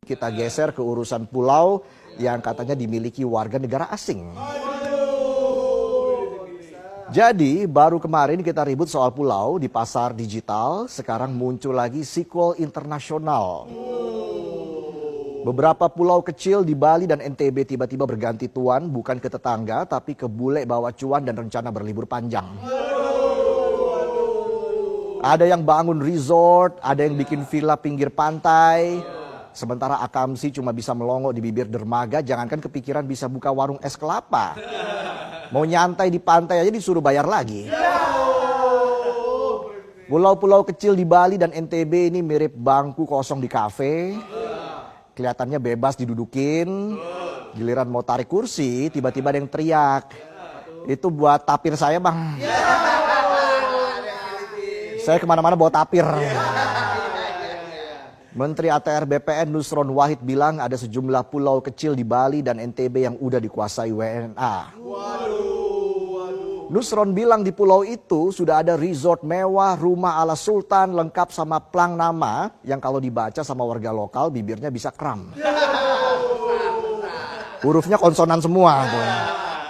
Kita geser ke urusan pulau yang katanya dimiliki warga negara asing. Jadi baru kemarin kita ribut soal pulau di pasar digital, sekarang muncul lagi sequel internasional. Beberapa pulau kecil di Bali dan NTB tiba-tiba berganti tuan, bukan ke tetangga tapi ke bule bawa cuan dan rencana berlibur panjang. Ada yang bangun resort, ada yang bikin villa pinggir pantai. Sementara Akamsi cuma bisa melongo di bibir dermaga, jangankan kepikiran bisa buka warung es kelapa. Mau nyantai di pantai aja disuruh bayar lagi. Pulau-pulau kecil di Bali dan NTB ini mirip bangku kosong di kafe. Kelihatannya bebas didudukin. Giliran mau tarik kursi, tiba-tiba ada yang teriak. Itu buat tapir saya, Bang. Saya kemana-mana bawa tapir. Menteri ATR BPN Nusron Wahid bilang ada sejumlah pulau kecil di Bali dan NTB yang udah dikuasai WNA. Nusron bilang di pulau itu sudah ada resort mewah, rumah ala sultan lengkap sama plang nama yang kalau dibaca sama warga lokal bibirnya bisa kram. Hurufnya konsonan semua.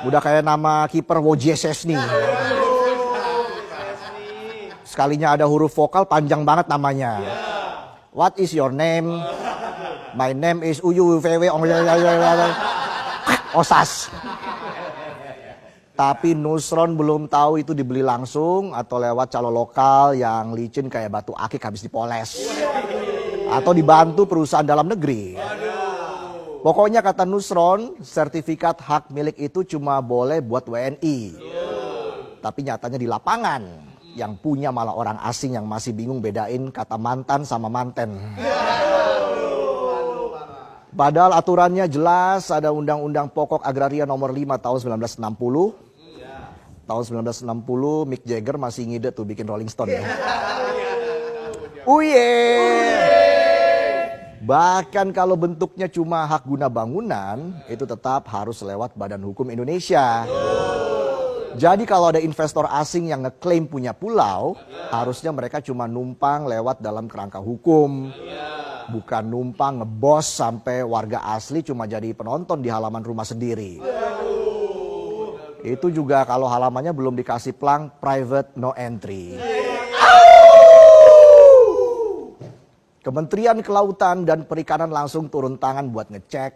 Udah kayak nama kiper Wojciechowski. Sekalinya ada huruf vokal panjang banget namanya. What is your name? My name is UYUVW Osas. Tapi Nusron belum tahu itu dibeli langsung atau lewat calo lokal yang licin kayak batu akik habis dipoles. Atau dibantu perusahaan dalam negeri. Pokoknya kata Nusron, sertifikat hak milik itu cuma boleh buat WNI. Tapi nyatanya di lapangan, yang punya malah orang asing yang masih bingung bedain kata mantan sama manten. Padahal aturannya jelas, ada Undang-Undang Pokok Agraria nomor 5 tahun 1960. Tahun 1960 Mick Jagger masih ngide tuh bikin Rolling Stone ya. Bahkan kalau bentuknya cuma hak guna bangunan, itu tetap harus lewat Badan Hukum Indonesia. Jadi kalau ada investor asing yang ngeklaim punya pulau, harusnya mereka cuma numpang lewat dalam kerangka hukum. Bukan numpang ngebos sampai warga asli cuma jadi penonton di halaman rumah sendiri. Itu juga kalau halamannya belum dikasih plang private no entry. Kementerian Kelautan dan Perikanan langsung turun tangan buat ngecek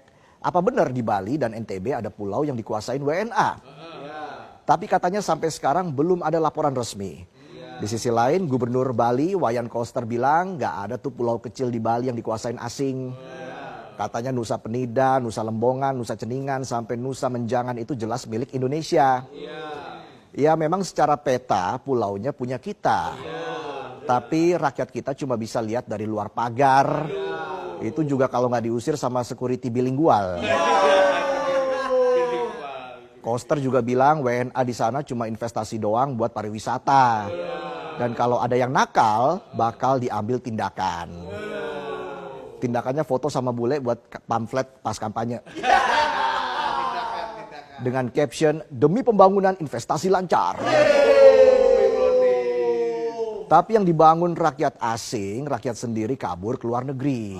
apa benar di Bali dan NTB ada pulau yang dikuasain WNA. Tapi katanya sampai sekarang belum ada laporan resmi. Di sisi lain Gubernur Bali Wayan Koster bilang gak ada tuh pulau kecil di Bali yang dikuasain asing. Katanya Nusa Penida, Nusa Lembongan, Nusa Ceningan sampai Nusa Menjangan itu jelas milik Indonesia. Ya memang secara peta pulaunya punya kita. Tapi rakyat kita cuma bisa lihat dari luar pagar. Itu juga kalau nggak diusir sama security bilingual. Koster juga bilang WNA di sana cuma investasi doang buat pariwisata. Dan kalau ada yang nakal, bakal diambil tindakan. Tindakannya foto sama bule buat pamflet pas kampanye. Dengan caption, demi pembangunan investasi lancar. Tapi yang dibangun rakyat asing, rakyat sendiri kabur ke luar negeri.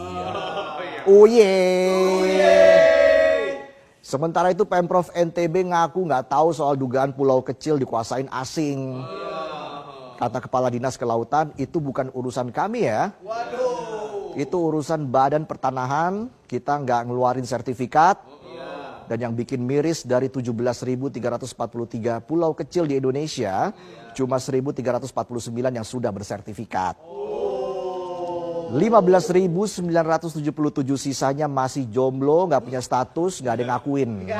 Sementara itu Pemprov NTB ngaku nggak tahu soal dugaan pulau kecil dikuasain asing. Kata Kepala Dinas Kelautan, itu bukan urusan kami ya. Itu urusan Badan Pertanahan, kita nggak ngeluarin sertifikat. Dan yang bikin miris dari 17.343 pulau kecil di Indonesia, cuma 1.349 yang sudah bersertifikat. 15.977 sisanya masih jomblo, nggak punya status, nggak ada yang ngakuin.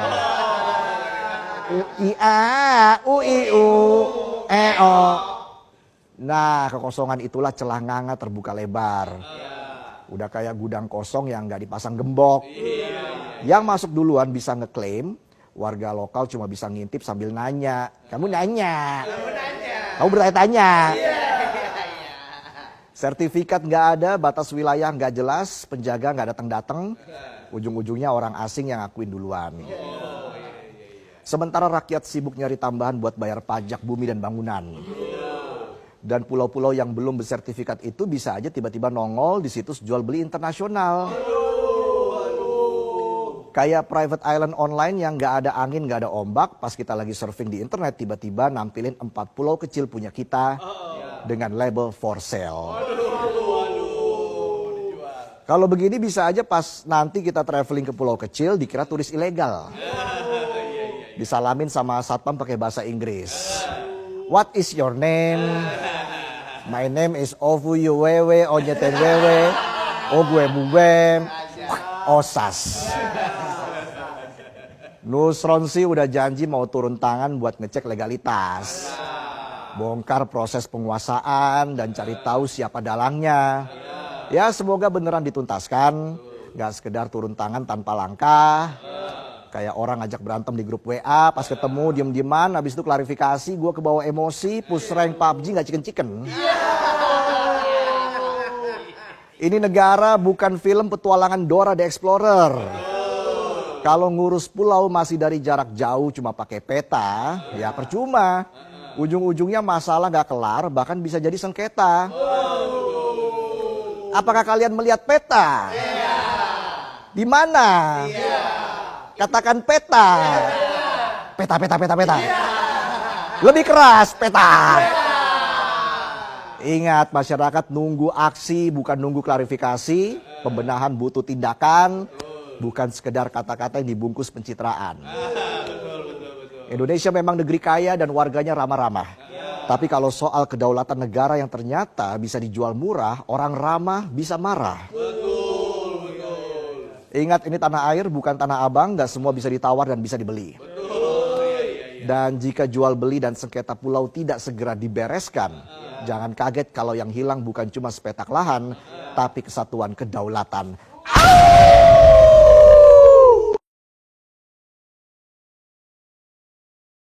Nah, kekosongan itulah celah nganga terbuka lebar. Udah kayak gudang kosong yang nggak dipasang gembok. Yang masuk duluan bisa ngeklaim, warga lokal cuma bisa ngintip sambil nanya. Kamu nanya. Kamu bertanya-tanya. Sertifikat nggak ada, batas wilayah nggak jelas, penjaga nggak datang-datang. Ujung-ujungnya orang asing yang ngakuin duluan. Sementara rakyat sibuk nyari tambahan buat bayar pajak bumi dan bangunan. Dan pulau-pulau yang belum bersertifikat itu bisa aja tiba-tiba nongol di situs jual beli internasional. Kayak private island online yang nggak ada angin, nggak ada ombak. Pas kita lagi surfing di internet, tiba-tiba nampilin 4 pulau kecil punya kita dengan label for sale. Kalau begini bisa aja pas nanti kita traveling ke pulau kecil dikira turis ilegal. Disalamin sama satpam pakai bahasa Inggris. What is your name? My name is Ovu Yuwewe, Onyeten Wewe, Ogwe Bubem, Osas. Nusron sih udah janji mau turun tangan buat ngecek legalitas. Bongkar proses penguasaan dan cari tahu siapa dalangnya. Ya semoga beneran dituntaskan. Gak sekedar turun tangan tanpa langkah. Kayak orang ngajak berantem di grup WA. Pas ketemu diem-dieman. Habis itu klarifikasi. Gue kebawa emosi. Push rank PUBG gak chicken-chicken. Ini negara bukan film petualangan Dora the Explorer. Kalau ngurus pulau masih dari jarak jauh cuma pakai peta, ya percuma. Ujung-ujungnya masalah gak kelar, bahkan bisa jadi sengketa. Apakah kalian melihat peta? Di mana? Katakan peta. Peta. Lebih keras, peta. Ingat, masyarakat nunggu aksi bukan nunggu klarifikasi. Pembenahan butuh tindakan. Bukan sekedar kata-kata yang dibungkus pencitraan. Indonesia memang negeri kaya dan warganya ramah-ramah. Tapi kalau soal kedaulatan negara yang ternyata bisa dijual murah, orang ramah bisa marah. Ingat, ini tanah air bukan tanah abang, gak semua bisa ditawar dan bisa dibeli. Dan jika jual beli dan sengketa pulau tidak segera dibereskan, jangan kaget kalau yang hilang bukan cuma sepetak lahan, tapi kesatuan kedaulatan.